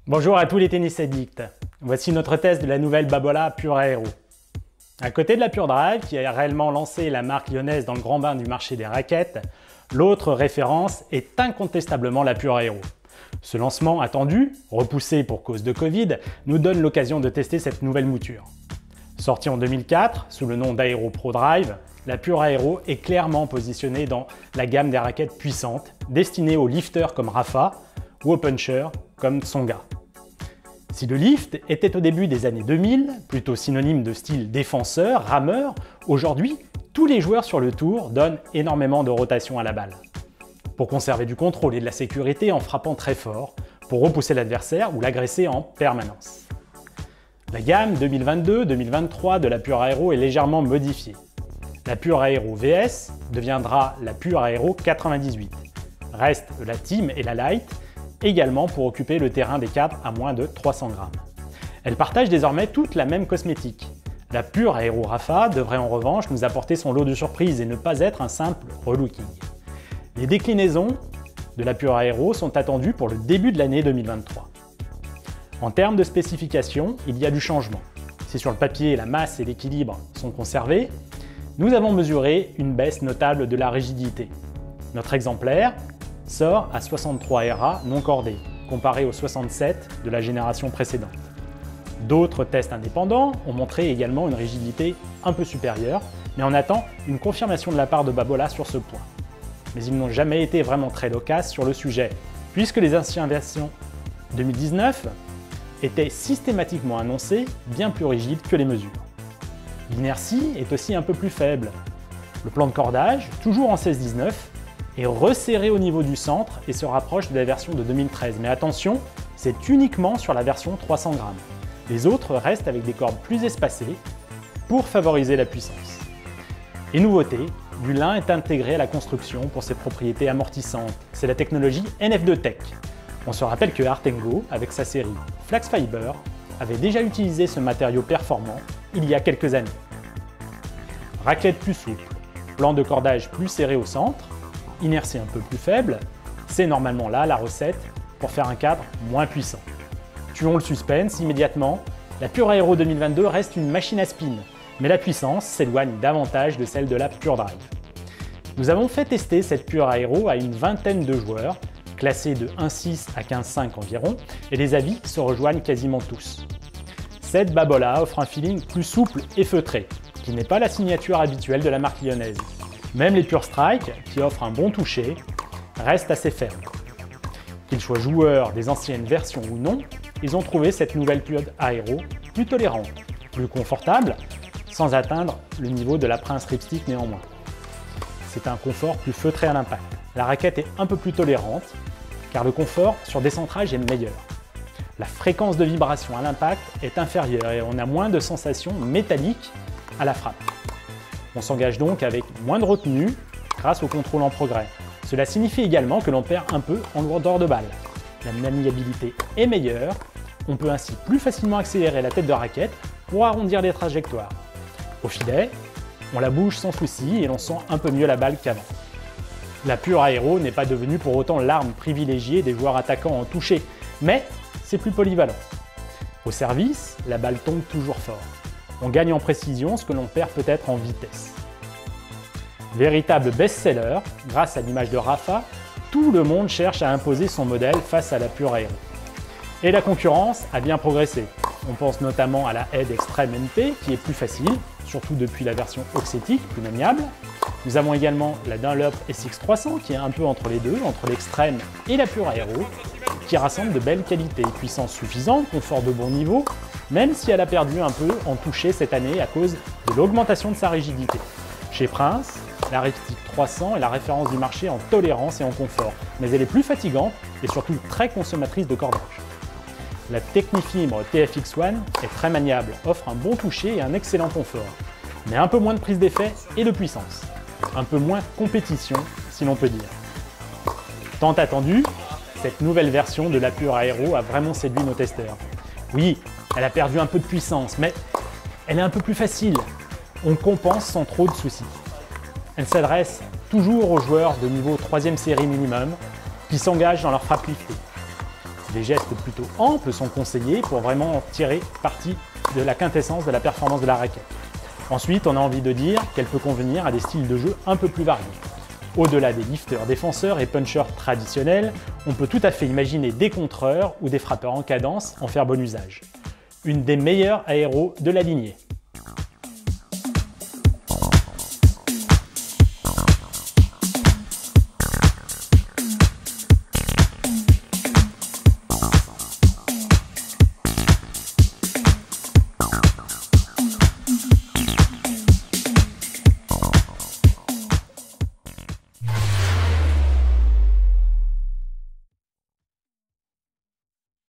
Bonjour à tous les tennis addicts. Voici notre test de la nouvelle Babolat Pure Aero. À côté de la Pure Drive, qui a réellement lancé la marque lyonnaise dans le grand bain du marché des raquettes, l'autre référence est incontestablement la Pure Aero. Ce lancement attendu, repoussé pour cause de Covid, nous donne l'occasion de tester cette nouvelle mouture. Sortie en 2004 sous le nom d'Aero Pro Drive, la Pure Aero est clairement positionnée dans la gamme des raquettes puissantes, destinées aux lifters comme Rafa ou aux punchers comme Tsonga. Si le lift était au début des années 2000, plutôt synonyme de style défenseur, rameur, aujourd'hui, tous les joueurs sur le tour donnent énormément de rotation à la balle. Pour conserver du contrôle et de la sécurité en frappant très fort, pour repousser l'adversaire ou l'agresser en permanence. La gamme 2022-2023 de la Pure Aero est légèrement modifiée. La Pure Aero VS deviendra la Pure Aero 98. Reste la Team et la Light, également pour occuper le terrain des cadres à moins de 300 grammes. Elles partagent désormais toute la même cosmétique. La Pure Aero Rafa devrait en revanche nous apporter son lot de surprises et ne pas être un simple relooking. Les déclinaisons de la Pure Aero sont attendues pour le début de l'année 2023. En termes de spécifications, il y a du changement. Si sur le papier la masse et l'équilibre sont conservés, nous avons mesuré une baisse notable de la rigidité. Notre exemplaire sort à 63 RA non cordés, comparé aux 67 de la génération précédente. D'autres tests indépendants ont montré également une rigidité un peu supérieure, mais on attend une confirmation de la part de Babolat sur ce point. Mais ils n'ont jamais été vraiment très loquaces sur le sujet, puisque les anciennes versions 2019 étaient systématiquement annoncées bien plus rigides que les mesures. L'inertie est aussi un peu plus faible. Le plan de cordage, toujours en 16-19, est resserré au niveau du centre et se rapproche de la version de 2013. Mais attention, c'est uniquement sur la version 300 grammes. Les autres restent avec des cordes plus espacées pour favoriser la puissance. Et nouveauté, du lin est intégré à la construction pour ses propriétés amortissantes. C'est la technologie NF2 Tech. On se rappelle que Artengo, avec sa série Flax Fiber, avait déjà utilisé ce matériau performant il y a quelques années. Raclette plus souple, plan de cordage plus serré au centre, inertie un peu plus faible, c'est normalement là la recette pour faire un cadre moins puissant. Tuons le suspense immédiatement, la Pure Aero 2022 reste une machine à spin, mais la puissance s'éloigne davantage de celle de la Pure Drive. Nous avons fait tester cette Pure Aero à une vingtaine de joueurs, classés de 1.6 à 15.5 environ, et les avis se rejoignent quasiment tous. Cette Babolat offre un feeling plus souple et feutré, qui n'est pas la signature habituelle de la marque lyonnaise. Même les Pure Strike, qui offrent un bon toucher, restent assez fermes. Qu'ils soient joueurs des anciennes versions ou non, ils ont trouvé cette nouvelle Pure Aero plus tolérante, plus confortable, sans atteindre le niveau de la Prince Ripstick néanmoins. C'est un confort plus feutré à l'impact. La raquette est un peu plus tolérante, car le confort sur décentrage est meilleur. La fréquence de vibration à l'impact est inférieure et on a moins de sensations métalliques à la frappe. On s'engage donc avec moins de retenue grâce au contrôle en progrès. Cela signifie également que l'on perd un peu en lourdeur de balle. La maniabilité est meilleure, on peut ainsi plus facilement accélérer la tête de raquette pour arrondir les trajectoires. Au filet, on la bouge sans souci et l'on sent un peu mieux la balle qu'avant. La Pure Aero n'est pas devenue pour autant l'arme privilégiée des joueurs attaquants en toucher, mais c'est plus polyvalent. Au service, la balle tombe toujours fort. On gagne en précision ce que l'on perd peut-être en vitesse. Véritable best-seller, grâce à l'image de Rafa, tout le monde cherche à imposer son modèle face à la Pure Aero. Et la concurrence a bien progressé. On pense notamment à la Head Extreme NP qui est plus facile, surtout depuis la version oxétique, plus maniable. Nous avons également la Dunlop SX300 qui est un peu entre les deux, entre l'extrême et la Pure Aero, qui rassemble de belles qualités, puissance suffisante, confort de bon niveau, même si elle a perdu un peu en toucher cette année à cause de l'augmentation de sa rigidité. Chez Prince, la Ripstick 300 est la référence du marché en tolérance et en confort, mais elle est plus fatigante et surtout très consommatrice de cordage. La Technifibre TFX1 est très maniable, offre un bon toucher et un excellent confort, mais un peu moins de prise d'effet et de puissance. Un peu moins compétition, si l'on peut dire. Tant attendu, cette nouvelle version de la Pure Aero a vraiment séduit nos testeurs. Oui, elle a perdu un peu de puissance, mais elle est un peu plus facile. On compense sans trop de soucis. Elle s'adresse toujours aux joueurs de niveau 3e série minimum qui s'engagent dans leur frappe liftée. Des gestes plutôt amples sont conseillés pour vraiment tirer parti de la quintessence de la performance de la raquette. Ensuite, on a envie de dire qu'elle peut convenir à des styles de jeu un peu plus variés. Au-delà des lifters, défenseurs et punchers traditionnels, on peut tout à fait imaginer des contreurs ou des frappeurs en cadence en faire bon usage. Une des meilleures aéros de la lignée.